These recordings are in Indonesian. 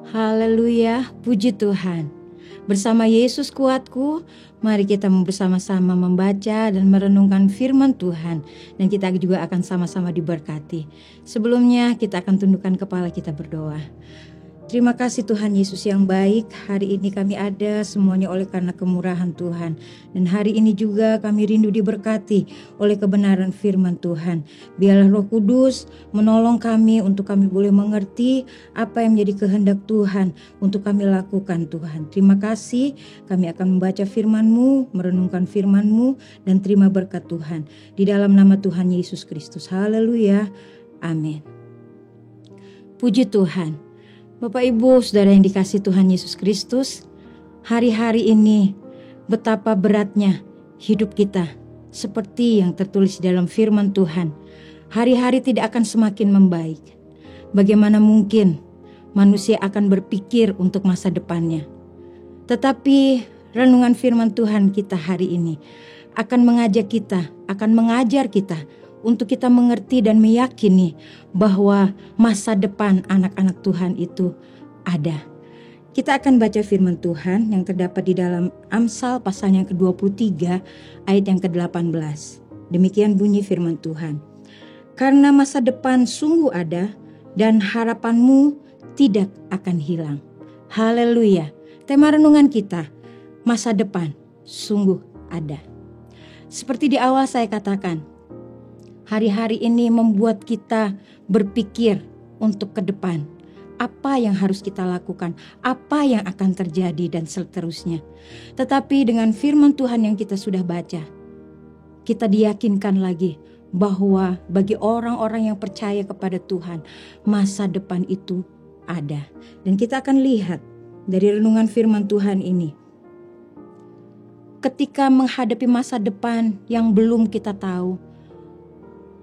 Haleluya, puji Tuhan. Bersama Yesus kuatku, mari kita bersama-sama membaca dan merenungkan firman Tuhan. Dan kita juga akan sama-sama diberkati. Sebelumnya kita akan tundukkan kepala kita berdoa. Terima kasih Tuhan Yesus yang baik. Hari ini kami ada semuanya oleh karena kemurahan Tuhan. Dan hari ini juga kami rindu diberkati oleh kebenaran firman Tuhan. Biarlah Roh Kudus menolong kami untuk kami boleh mengerti apa yang menjadi kehendak Tuhan untuk kami lakukan Tuhan. Terima kasih, kami akan membaca firman-Mu, merenungkan firman-Mu, dan terima berkat Tuhan. Di dalam nama Tuhan Yesus Kristus. Haleluya. Amin. Puji Tuhan. Bapak Ibu Saudara yang dikasihi Tuhan Yesus Kristus, hari-hari ini betapa beratnya hidup kita seperti yang tertulis dalam firman Tuhan. Hari-hari tidak akan semakin membaik. Bagaimana mungkin manusia akan berpikir untuk masa depannya? Tetapi renungan firman Tuhan kita hari ini akan mengajak kita, akan mengajar kita untuk kita mengerti dan meyakini bahwa masa depan anak-anak Tuhan itu ada. Kita akan baca firman Tuhan yang terdapat di dalam Amsal pasal yang ke-23 ayat yang ke-18. Demikian bunyi firman Tuhan. Karena masa depan sungguh ada dan harapanmu tidak akan hilang. Haleluya. Tema renungan kita, masa depan sungguh ada. Seperti di awal saya katakan, hari-hari ini membuat kita berpikir untuk ke depan. Apa yang harus kita lakukan, apa yang akan terjadi dan seterusnya. Tetapi dengan firman Tuhan yang kita sudah baca, kita diyakinkan lagi bahwa bagi orang-orang yang percaya kepada Tuhan, masa depan itu ada. Dan kita akan lihat dari renungan firman Tuhan ini, ketika menghadapi masa depan yang belum kita tahu,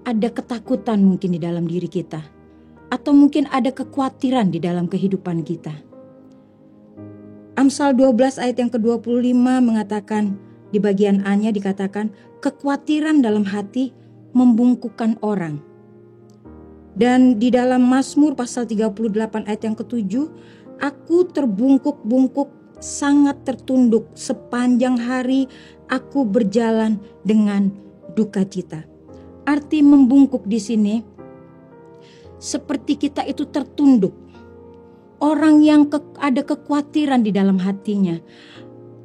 ada ketakutan mungkin di dalam diri kita, atau mungkin ada kekhawatiran di dalam kehidupan kita. Amsal 12 ayat yang ke-25 mengatakan, di bagian A-nya dikatakan, kekhawatiran dalam hati membungkukkan orang. Dan di dalam Mazmur pasal 38 ayat yang ke-7, aku terbungkuk-bungkuk sangat tertunduk, sepanjang hari aku berjalan dengan duka cita. Arti membungkuk di sini seperti kita itu tertunduk. Orang yang ada kekhawatiran di dalam hatinya.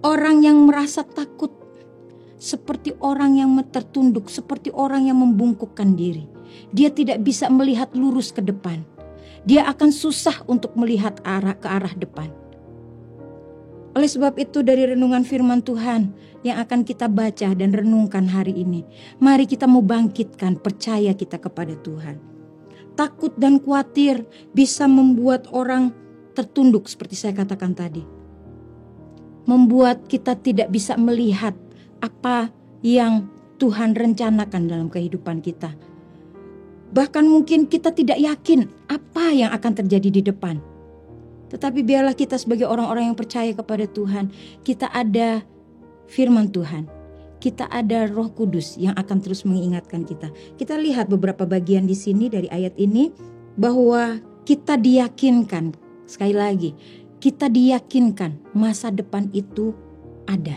Orang yang merasa takut. Seperti orang yang tertunduk, seperti orang yang membungkukkan diri. Dia tidak bisa melihat lurus ke depan. Dia akan susah untuk melihat ke arah depan. Oleh sebab itu dari renungan firman Tuhan yang akan kita baca dan renungkan hari ini, mari kita mau bangkitkan percaya kita kepada Tuhan. Takut dan khawatir bisa membuat orang tertunduk seperti saya katakan tadi. Membuat kita tidak bisa melihat apa yang Tuhan rencanakan dalam kehidupan kita. Bahkan mungkin kita tidak yakin apa yang akan terjadi di depan. Tetapi biarlah kita sebagai orang-orang yang percaya kepada Tuhan, kita ada firman Tuhan. Kita ada Roh Kudus yang akan terus mengingatkan kita. Kita lihat beberapa bagian di sini dari ayat ini bahwa kita diyakinkan, sekali lagi, kita diyakinkan masa depan itu ada.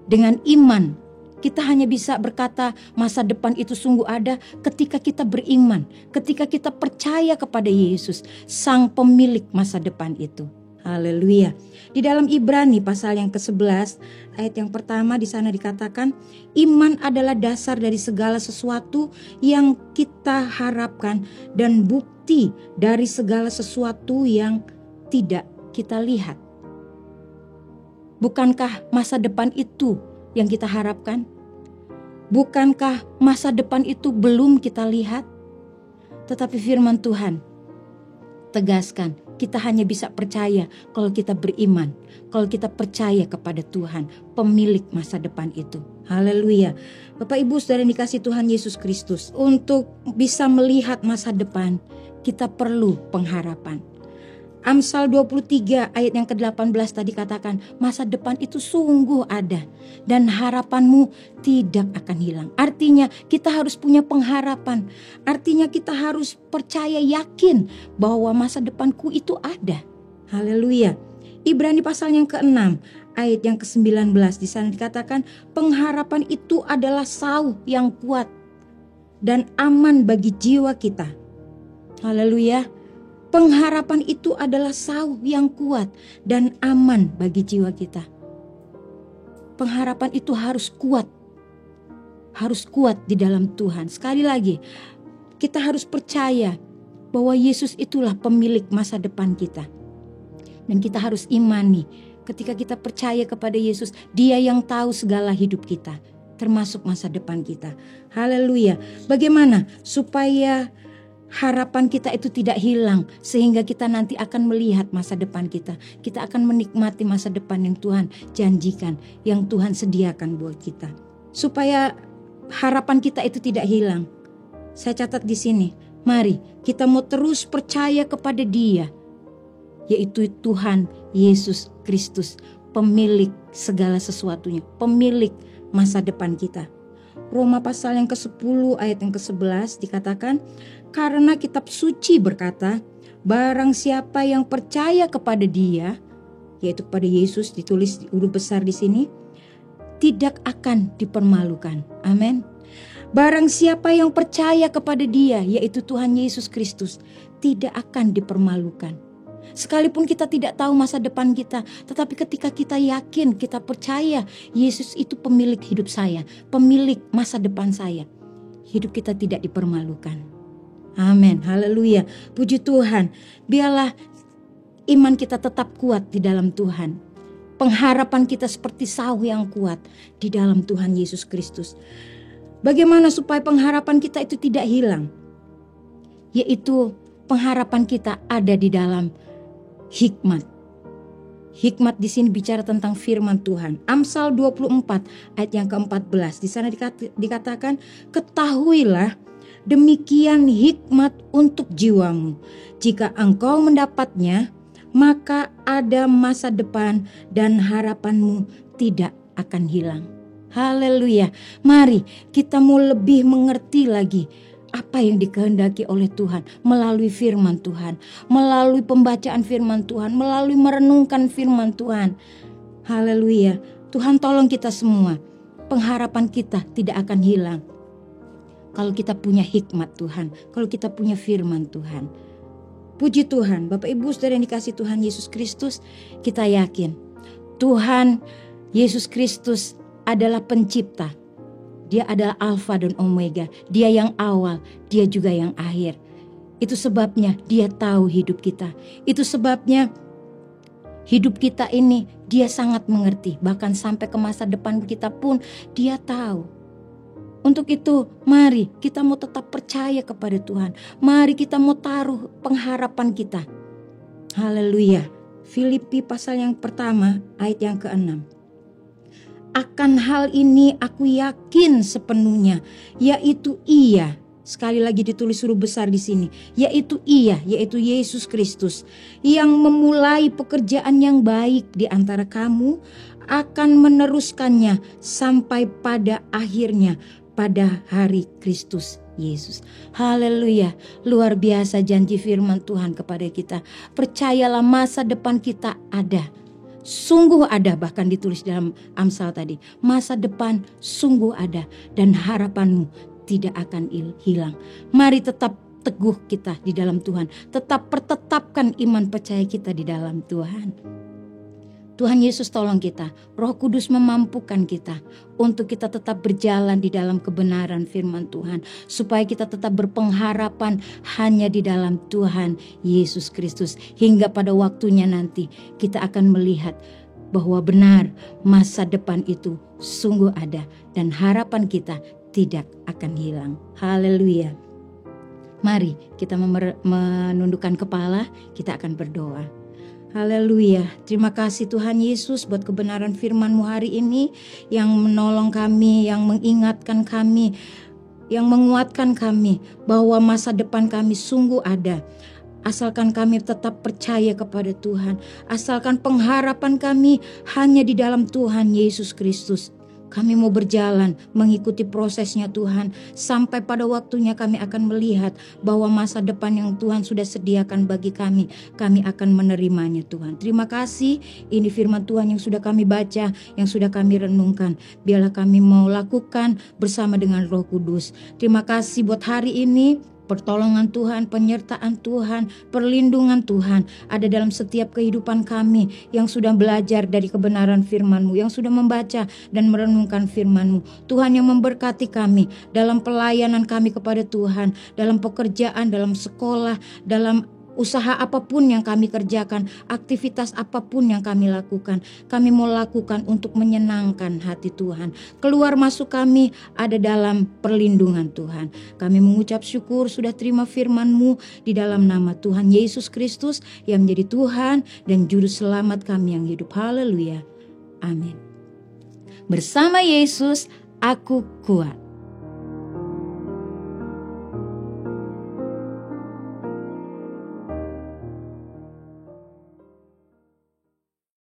Dengan iman, kita hanya bisa berkata masa depan itu sungguh ada ketika kita beriman, ketika kita percaya kepada Yesus, Sang Pemilik masa depan itu. Haleluya. Di dalam Ibrani pasal yang ke-11 ayat yang pertama di sana dikatakan, iman adalah dasar dari segala sesuatu yang kita harapkan dan bukti dari segala sesuatu yang tidak kita lihat. Bukankah masa depan itu yang kita harapkan? Bukankah masa depan itu belum kita lihat? Tetapi firman Tuhan tegaskan, kita hanya bisa percaya kalau kita beriman, kalau kita percaya kepada Tuhan, pemilik masa depan itu. Haleluya. Bapak Ibu Saudara yang dikasihi Tuhan Yesus Kristus, untuk bisa melihat masa depan, kita perlu pengharapan. Amsal 23 ayat yang ke-18 tadi katakan, masa depan itu sungguh ada dan harapanmu tidak akan hilang. Artinya kita harus punya pengharapan. Artinya kita harus percaya, yakin bahwa masa depanku itu ada. Haleluya. Ibrani pasal yang ke-6 ayat yang ke-19, di sana dikatakan pengharapan itu adalah sauh yang kuat dan aman bagi jiwa kita. Haleluya. Pengharapan itu adalah sauh yang kuat dan aman bagi jiwa kita. Pengharapan itu harus kuat. Harus kuat di dalam Tuhan. Sekali lagi, kita harus percaya bahwa Yesus itulah pemilik masa depan kita. Dan kita harus imani, ketika kita percaya kepada Yesus, Dia yang tahu segala hidup kita, termasuk masa depan kita. Haleluya. Bagaimana supaya harapan kita itu tidak hilang, sehingga kita nanti akan melihat masa depan kita. Kita akan menikmati masa depan yang Tuhan janjikan, yang Tuhan sediakan buat kita. Supaya harapan kita itu tidak hilang. Saya catat di sini, mari kita mau terus percaya kepada Dia, yaitu Tuhan Yesus Kristus, pemilik segala sesuatunya, pemilik masa depan kita. Roma pasal yang ke-10 ayat yang ke-11 dikatakan, karena kitab suci berkata, barang siapa yang percaya kepada Dia, yaitu kepada Yesus, ditulis di huruf besar di sini, tidak akan dipermalukan. Amin. Barang siapa yang percaya kepada Dia, yaitu Tuhan Yesus Kristus, tidak akan dipermalukan. Sekalipun kita tidak tahu masa depan kita, tetapi ketika kita yakin, kita percaya Yesus itu pemilik hidup saya, pemilik masa depan saya, hidup kita tidak dipermalukan. Amin, haleluya, puji Tuhan. Biarlah iman kita tetap kuat di dalam Tuhan. Pengharapan kita seperti sauh yang kuat di dalam Tuhan Yesus Kristus. Bagaimana supaya pengharapan kita itu tidak hilang? Yaitu pengharapan kita ada di dalam hikmat. Hikmat di sini bicara tentang firman Tuhan. Amsal 24 ayat yang ke-14. Di sana dikatakan, ketahuilah demikian hikmat untuk jiwamu. Jika engkau mendapatnya, maka ada masa depan dan harapanmu tidak akan hilang. Haleluya. Mari kita mau lebih mengerti lagi apa yang dikehendaki oleh Tuhan melalui firman Tuhan, melalui pembacaan firman Tuhan, melalui merenungkan firman Tuhan. Haleluya. Tuhan tolong kita semua. Pengharapan kita tidak akan hilang kalau kita punya hikmat Tuhan, kalau kita punya firman Tuhan. Puji Tuhan, Bapak Ibu Saudara yang dikasihi Tuhan Yesus Kristus, kita yakin Tuhan Yesus Kristus adalah pencipta. Dia adalah Alfa dan Omega. Dia yang awal, Dia juga yang akhir. Itu sebabnya Dia tahu hidup kita. Itu sebabnya hidup kita ini Dia sangat mengerti. Bahkan sampai ke masa depan kita pun Dia tahu. Untuk itu mari kita mau tetap percaya kepada Tuhan. Mari kita mau taruh pengharapan kita. Haleluya. Filipi pasal yang pertama ayat yang ke-6. Akan hal ini aku yakin sepenuhnya, yaitu Ia. Sekali lagi ditulis huruf besar di sini, yaitu Ia, yaitu Yesus Kristus, yang memulai pekerjaan yang baik di antara kamu akan meneruskannya sampai pada akhirnya pada hari Kristus Yesus. Haleluya. Luar biasa janji firman Tuhan kepada kita. Percayalah masa depan kita ada. Sungguh ada, bahkan ditulis dalam Amsal tadi. Masa depan sungguh ada dan harapanmu tidak akan hilang. Mari tetap teguh kita di dalam Tuhan. Tetap pertetapkan iman percaya kita di dalam Tuhan. Tuhan Yesus tolong kita. Roh Kudus memampukan kita untuk kita tetap berjalan di dalam kebenaran firman Tuhan. Supaya kita tetap berpengharapan hanya di dalam Tuhan Yesus Kristus. Hingga pada waktunya nanti kita akan melihat bahwa benar masa depan itu sungguh ada. Dan harapan kita tidak akan hilang. Haleluya. Mari kita menundukkan kepala, kita akan berdoa. Haleluya. Terima kasih Tuhan Yesus buat kebenaran firman-Mu hari ini yang menolong kami, yang mengingatkan kami, yang menguatkan kami bahwa masa depan kami sungguh ada. Asalkan kami tetap percaya kepada Tuhan. Asalkan pengharapan kami hanya di dalam Tuhan Yesus Kristus. Kami mau berjalan mengikuti prosesnya Tuhan. Sampai pada waktunya kami akan melihat bahwa masa depan yang Tuhan sudah sediakan bagi kami akan menerimanya Tuhan. Terima kasih, ini firman Tuhan yang sudah kami baca, yang sudah kami renungkan. Biarlah kami mau lakukan bersama dengan Roh Kudus. Terima kasih buat hari ini. Pertolongan Tuhan, penyertaan Tuhan, perlindungan Tuhan ada dalam setiap kehidupan kami yang sudah belajar dari kebenaran firman-Mu, yang sudah membaca dan merenungkan firman-Mu. Tuhan yang memberkati kami dalam pelayanan kami kepada Tuhan, dalam pekerjaan, dalam sekolah, dalam usaha apapun yang kami kerjakan, aktivitas apapun yang kami lakukan, kami mau lakukan untuk menyenangkan hati Tuhan. Keluar masuk kami ada dalam perlindungan Tuhan. Kami mengucap syukur sudah terima firman-Mu di dalam nama Tuhan Yesus Kristus yang menjadi Tuhan dan Juru Selamat kami yang hidup. Haleluya. Amin. Bersama Yesus, aku kuat.